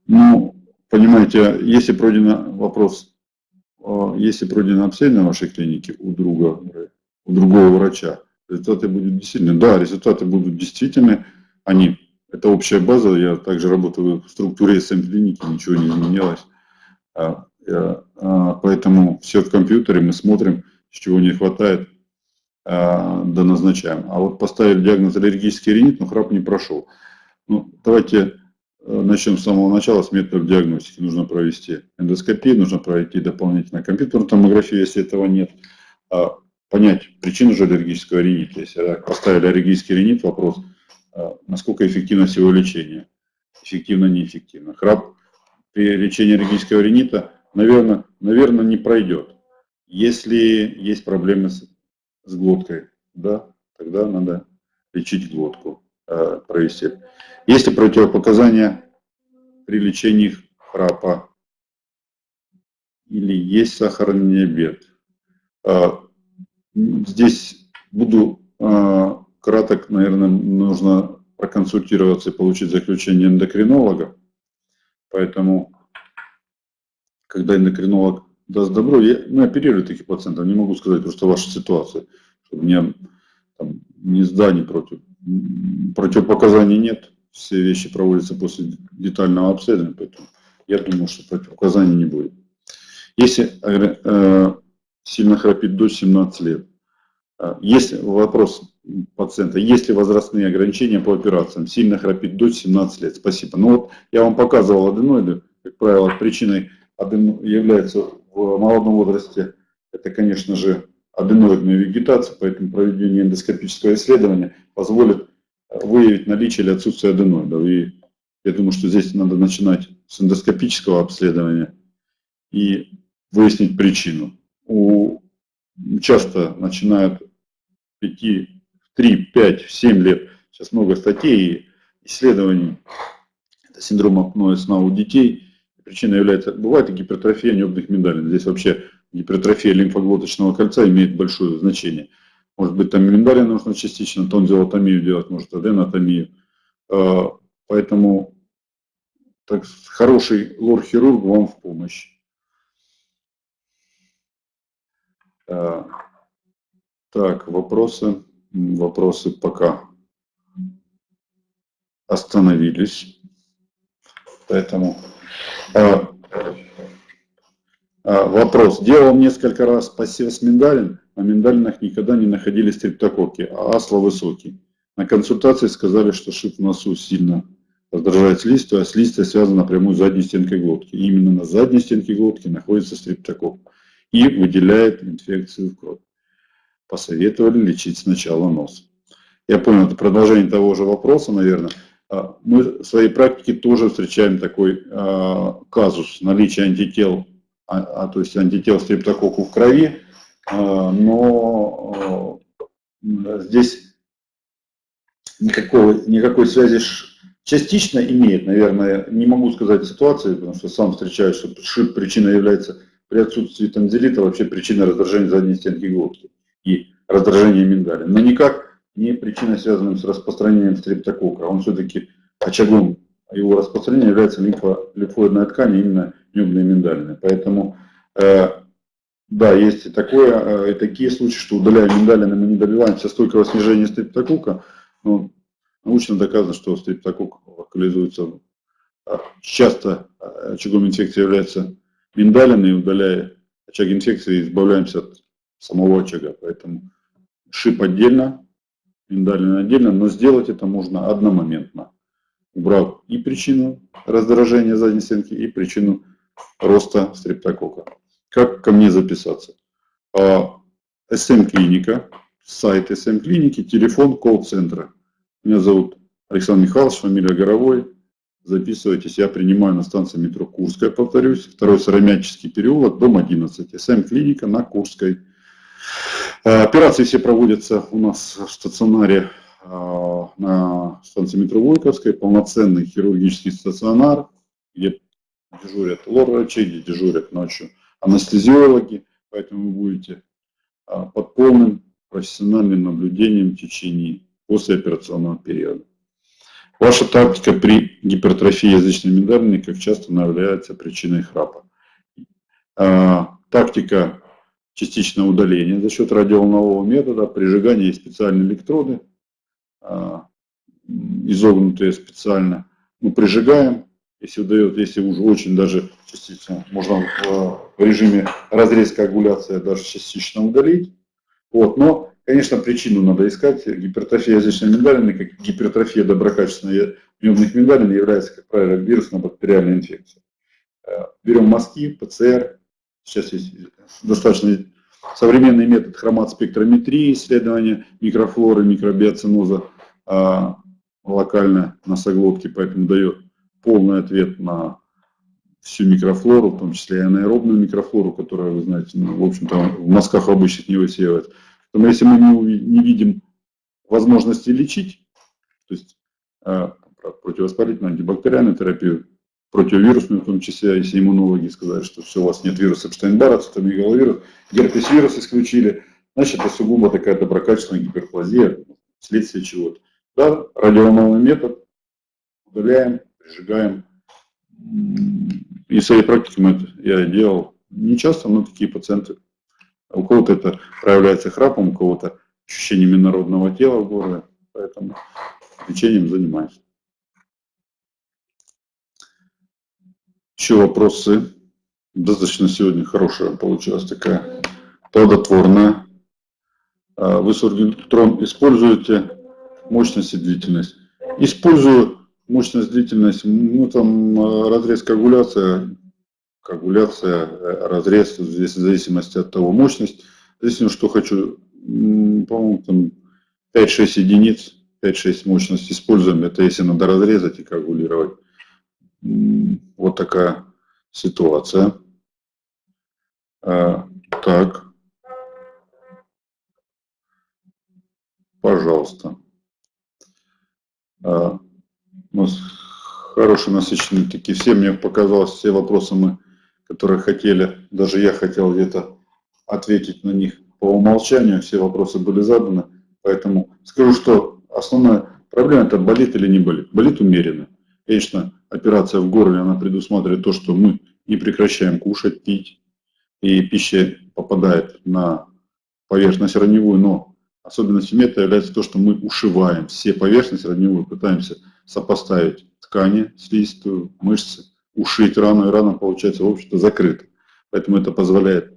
Ну, понимаете, если пройдено обследование в вашей клинике у другого врача, результаты будут действительно, да, результаты будут действительно, это общая база, я также работаю в структуре СМ-клиники, ничего не изменилось. Поэтому все в компьютере, мы смотрим, с чего не хватает, да назначаем. А вот поставили диагноз аллергический ринит, но храп не прошел. Ну, давайте начнем с самого начала, с методов диагностики. Нужно провести эндоскопию, нужно пройти дополнительно компьютерную томографию, если этого нет. Понять причину же аллергического ринита. Если поставили аллергический ринит, вопрос, насколько эффективность его лечения. Эффективно, неэффективно. Храп при лечении аллергического ринита, наверное, не пройдет. Если есть проблемы с глоткой, да, тогда надо лечить глотку, провести. Есть ли противопоказания при лечении храпа? Или есть сахарный диабет? Здесь буду краток, наверное, нужно проконсультироваться и получить заключение эндокринолога. Поэтому, когда эндокринолог даст добро, мы оперирую таких пациентов, не могу сказать просто ваша ситуация, чтобы ни за, ни против. Противопоказаний нет, все вещи проводятся после детального обследования, поэтому я думаю, что противопоказаний не будет. Если сильно храпит дочь 17 лет, есть вопрос пациента, есть ли возрастные ограничения по операциям? Сильно храпит дочь 17 лет. Спасибо. Ну вот я вам показывал аденоиды, как правило, причиной является в молодом возрасте, это, конечно же, аденоидная вегетация, поэтому проведение эндоскопического исследования позволит выявить наличие или отсутствие аденоидов. И я думаю, что здесь надо начинать с эндоскопического обследования и выяснить причину. Часто начинают 3, 5, 7 лет. Сейчас много статей и исследований. Это синдром апноэ сна у детей. Причиной является, бывает и гипертрофия небных миндалин. Здесь вообще гипертрофия лимфоглоточного кольца имеет большое значение. Может быть, там миндалин нужно частично, тонзиллотомию делать, может, аденотомию. Поэтому хороший лор-хирург вам в помощь. Так, вопросы пока остановились. Поэтому вопрос. Делал несколько раз посев с миндалин, на миндалинах никогда не находили стрептококки, а асла высокий. На консультации сказали, что шип в носу сильно раздражает слизистую, а слизистая связана напрямую с задней стенкой глотки. И именно на задней стенке глотки находится стрептококк и выделяет инфекцию в кровь. Посоветовали лечить сначала нос. Я понял, это продолжение того же вопроса, наверное. Мы в своей практике тоже встречаем такой казус наличия антител, то есть антител стрептококку в крови, но здесь никакой связи частично имеет, наверное, не могу сказать ситуацию, потому что сам встречаюсь, что шип причина является при отсутствии тонзиллита вообще причиной раздражения задней стенки глотки и раздражения миндалин, но никак не причиной, связанной с распространением стрептококка. Он все-таки очагом его распространения является лимфоидная ткань, именно небные миндалины. Поэтому, да, есть и такое, и такие случаи, что удаляя миндалины, мы не добиваемся стойкого снижения стрептококка. Но научно доказано, что стрептококк локализуется. Часто очагом инфекции является миндалины, и удаляя очаг инфекции, избавляемся от самого очага. Поэтому шип отдельно, миндалин отдельно, но сделать это можно одномоментно, убрав и причину раздражения задней стенки, и причину роста стрептококка. Как ко мне записаться? СМ-клиника, сайт СМ-клиники, телефон колл-центра. Меня зовут Александр Михайлович, фамилия Горовой. Записывайтесь, я принимаю на станции метро Курская, повторюсь, 2-й Сыромятческий переулок, дом 11, СМ-клиника на Курской. Операции все проводятся у нас в стационаре на станции метро Войковской, полноценный хирургический стационар, где дежурят лор-врачи, где дежурят ночью анестезиологи, поэтому вы будете под полным профессиональным наблюдением в течение послеоперационного периода. Ваша тактика при гипертрофии язычной миндалины как часто является причиной храпа. Тактика частичного удаления за счет радиоволнового метода, прижигание есть специальные электроды, изогнутые специально. Мы прижигаем, если удается, если уже очень даже частично, можно в режиме разрез коагуляции даже частично удалить. Вот, но, конечно, причину надо искать. Гипертрофия язычной миндалины, как гипертрофия доброкачественной небных миндалин, является, как правило, вирусно-бактериальной инфекцией. Берем мазки, ПЦР. Сейчас есть достаточно современный метод хромат-спектрометрии, исследования микрофлоры, микробиоциноза локально носоглотки, поэтому дает полный ответ на всю микрофлору, в том числе и анаэробную микрофлору, которая, вы знаете, в общем-то, в мазках обычных не высеивается. Поэтому если мы не видим возможности лечить, то есть противовоспалительную, антибактериальную терапию, противовирусную, в том числе, если иммунологи сказали, что все, у вас нет вируса Эпштейн-Барра, цитомегаловирус, герпес-вирус исключили, значит, это сугубо такая доброкачественная гиперплазия, вследствие чего-то. Да, радиоволновый метод, удаляем, прижигаем. И в своей практике это я делал не часто, но такие пациенты. У кого-то это проявляется храпом, у кого-то ощущением инородного тела в горле, поэтому лечением занимаюсь. Еще вопросы? Достаточно сегодня хорошая получилась такая плодотворная. Вы сургинтрон используете мощность и длительность? Использую мощность, длительность, ну там разрез, коагуляция, разрез, здесь в зависимости от того, мощность, здесь что хочу, по-моему, там 5-6 единиц, 5-6 мощность используем, это если надо разрезать и коагулировать. Вот такая ситуация. Так, пожалуйста. Хорошие, насыщенные такие. Все, мне показалось, все вопросы мы, которые хотели, даже я хотел где-то ответить на них по умолчанию, все вопросы были заданы. Поэтому скажу, что основная проблема — это болит или не болит. Болит умеренно. Конечно, операция в горле, она предусматривает то, что мы не прекращаем кушать, пить, и пища попадает на поверхность раневую, но особенностью метода является то, что мы ушиваем все поверхности раневую, пытаемся сопоставить ткани, слизистую, мышцы, ушить рану, и рана получается, в общем-то, закрыта. Поэтому это позволяет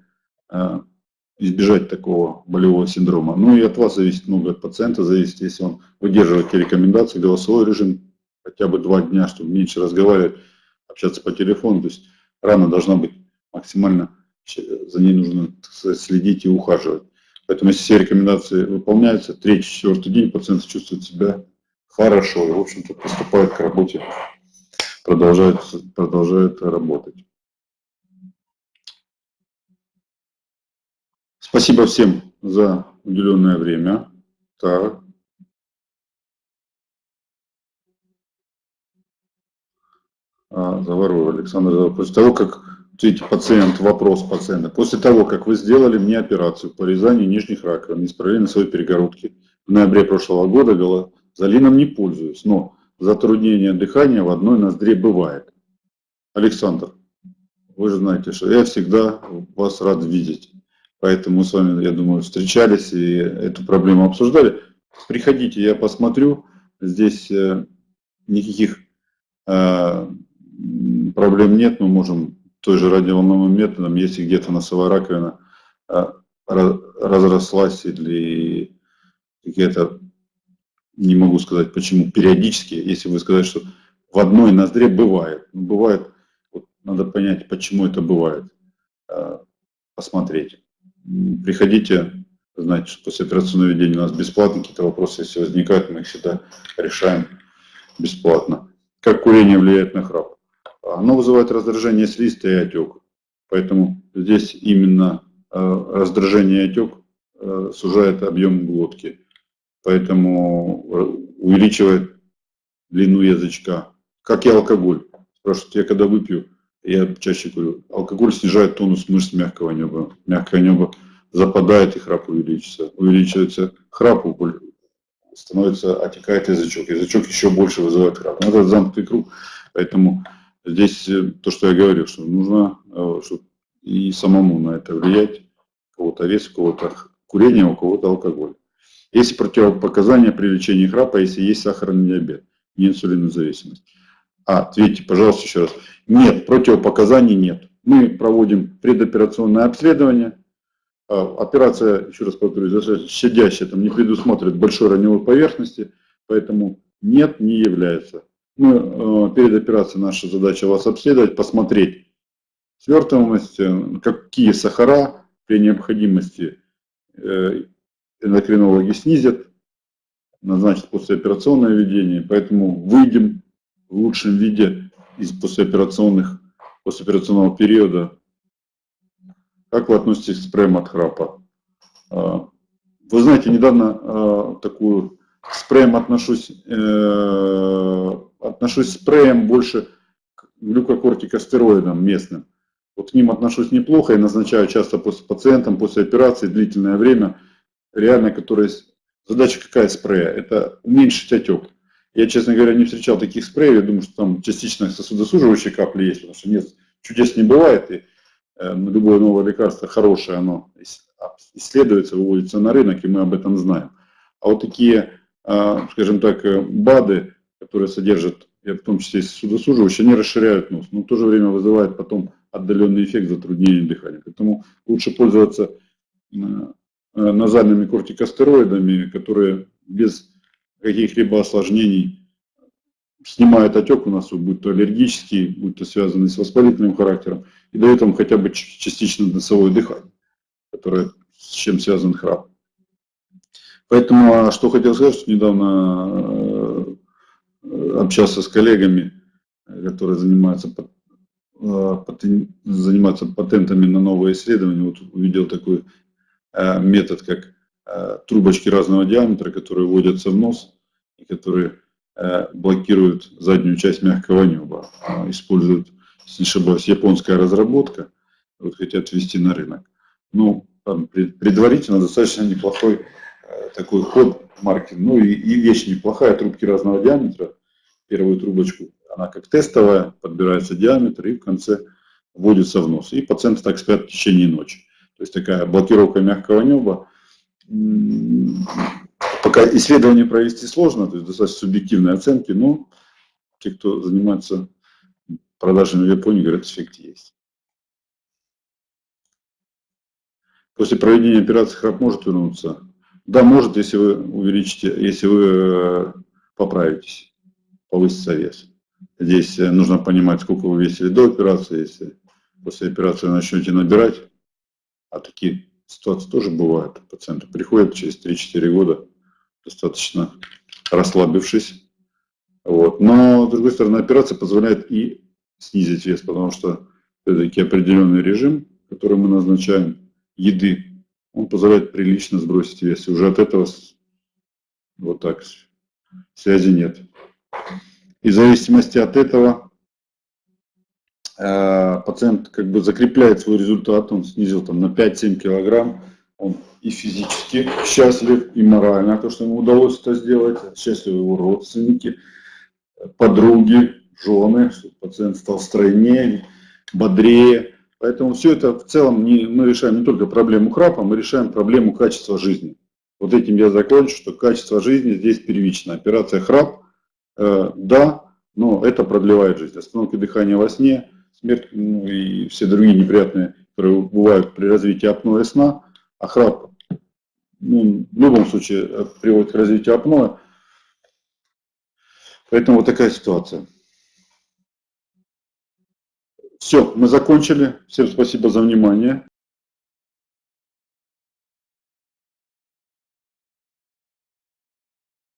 избежать такого болевого синдрома. Ну и от вас зависит много, от пациента зависит, если он выдерживает те рекомендации, голосовой режим, хотя бы 2 дня, чтобы меньше разговаривать, общаться по телефону. То есть рана должна быть максимально, за ней нужно, так сказать, следить и ухаживать. Поэтому если все рекомендации выполняются, 3-4 день пациент чувствует себя хорошо и, в общем-то, приступает к работе, продолжает работать. Спасибо всем за уделенное время. Так. Заварова Александр, после того, как, видите, вопрос пациента, после того, как вы сделали мне операцию по резанию нижних раковин, исправление своей перегородки, в ноябре прошлого года галазолином не пользуюсь, но затруднение дыхания в одной ноздре бывает. Александр, вы же знаете, что я всегда вас рад видеть, поэтому мы с вами, я думаю, встречались и эту проблему обсуждали. Приходите, я посмотрю, здесь никаких проблем нет, мы можем той же радиоволновым методом, если где-то носовая раковина разрослась или какие-то, не могу сказать почему, периодически, если вы сказать, что в одной ноздре бывает. Бывает, вот, надо понять, почему это бывает, посмотреть. Приходите, знаете, что после операционного ведения у нас бесплатно, какие-то вопросы, если возникают, мы их всегда решаем бесплатно. Как курение влияет на храп? Оно вызывает раздражение слизистой и отек. Поэтому здесь именно раздражение и отек сужает объем глотки. Поэтому увеличивает длину язычка. Как и алкоголь. Спрашивают, я когда выпью, я чаще курю. Алкоголь снижает тонус мышц мягкого неба. Мягкое небо западает и храп увеличивается. Увеличивается храп, отекает язычок. Язычок еще больше вызывает храп. Это замкнутый круг. Поэтому здесь то, что я говорил, что нужно и самому на это влиять. У кого-то вес, у кого-то курение, у кого-то алкоголь. Есть противопоказания при лечении храпа, если есть сахарный диабет, не инсулинозависимость. Ответьте, пожалуйста, еще раз. Нет, противопоказаний нет. Мы проводим предоперационное обследование. Операция, еще раз повторюсь, щадящая, там не предусматривает большой раневой поверхности, поэтому нет, не является. Мы, перед операцией наша задача вас обследовать, посмотреть свертываемость, какие сахара при необходимости эндокринологи снизят, назначат послеоперационное ведение, поэтому выйдем в лучшем виде из послеоперационного периода. Как вы относитесь к спреям от храпа? Вы знаете, недавно такую к спреям отношусь отношусь с спреем больше к глюкокортикостероидам местным. Вот к ним отношусь неплохо и назначаю часто после пациентам, после операции, длительное время. Реально, задача какая спрея? Это уменьшить отек. Я, честно говоря, не встречал таких спреев. Я думаю, что там частично сосудосуживающие капли есть, потому что нет, чудес не бывает. И любое новое лекарство хорошее, оно исследуется, выводится на рынок, и мы об этом знаем. А вот такие, скажем так, БАДы, которые содержат, в том числе и сосудосуживающие, они расширяют нос, но в то же время вызывают потом отдаленный эффект затруднения дыхания. Поэтому лучше пользоваться назальными кортикостероидами, которые без каких-либо осложнений снимают отек у нас, будь то аллергический, будь то связанный с воспалительным характером, и дают вам хотя бы частично носовое дыхание, с чем связан храп. Поэтому, что хотел сказать, что недавно общался с коллегами, которые занимаются патентами на новые исследования. Вот увидел такой метод, как трубочки разного диаметра, которые вводятся в нос и которые блокируют заднюю часть мягкого неба. Используют, если не ошибаюсь, японская разработка, вот хотят ввести на рынок. Ну, там предварительно достаточно неплохой такой ход маркетинг. Ну и вещь неплохая, трубки разного диаметра. Первую трубочку, она как тестовая, подбирается диаметр и в конце вводится в нос. И пациенты так спят в течение ночи. То есть такая блокировка мягкого неба. Пока исследование провести сложно, то есть достаточно субъективные оценки, но те, кто занимается продажами в Японии, говорят, эффект есть. После проведения операции храп может вернуться? Да, может, если вы увеличите, если вы поправитесь, повысится вес. Здесь нужно понимать, сколько вы весили до операции, если после операции начнете набирать, а такие ситуации тоже бывают. Пациенты приходят через 3-4 года, достаточно расслабившись. Вот. Но, с другой стороны, операция позволяет и снизить вес, потому что все-таки определенный режим, который мы назначаем, еды, он позволяет прилично сбросить вес. И уже от этого вот так связи нет. И в зависимости от этого пациент как бы закрепляет свой результат, он снизил там на 5-7 килограмм, он и физически счастлив, и морально, то, что ему удалось это сделать, счастливы его родственники, подруги, жены, чтобы пациент стал стройнее, бодрее. Поэтому все это в целом мы решаем не только проблему храпа, мы решаем проблему качества жизни. Вот этим я закончу, что качество жизни здесь первично. Операция храп, да, но это продлевает жизнь. Остановка дыхания во сне, смерть, ну, и все другие неприятные, которые бывают при развитии апноэ сна, а храп, ну, в любом случае приводит к развитию апноэ. Поэтому вот такая ситуация. Все, мы закончили. Всем спасибо за внимание.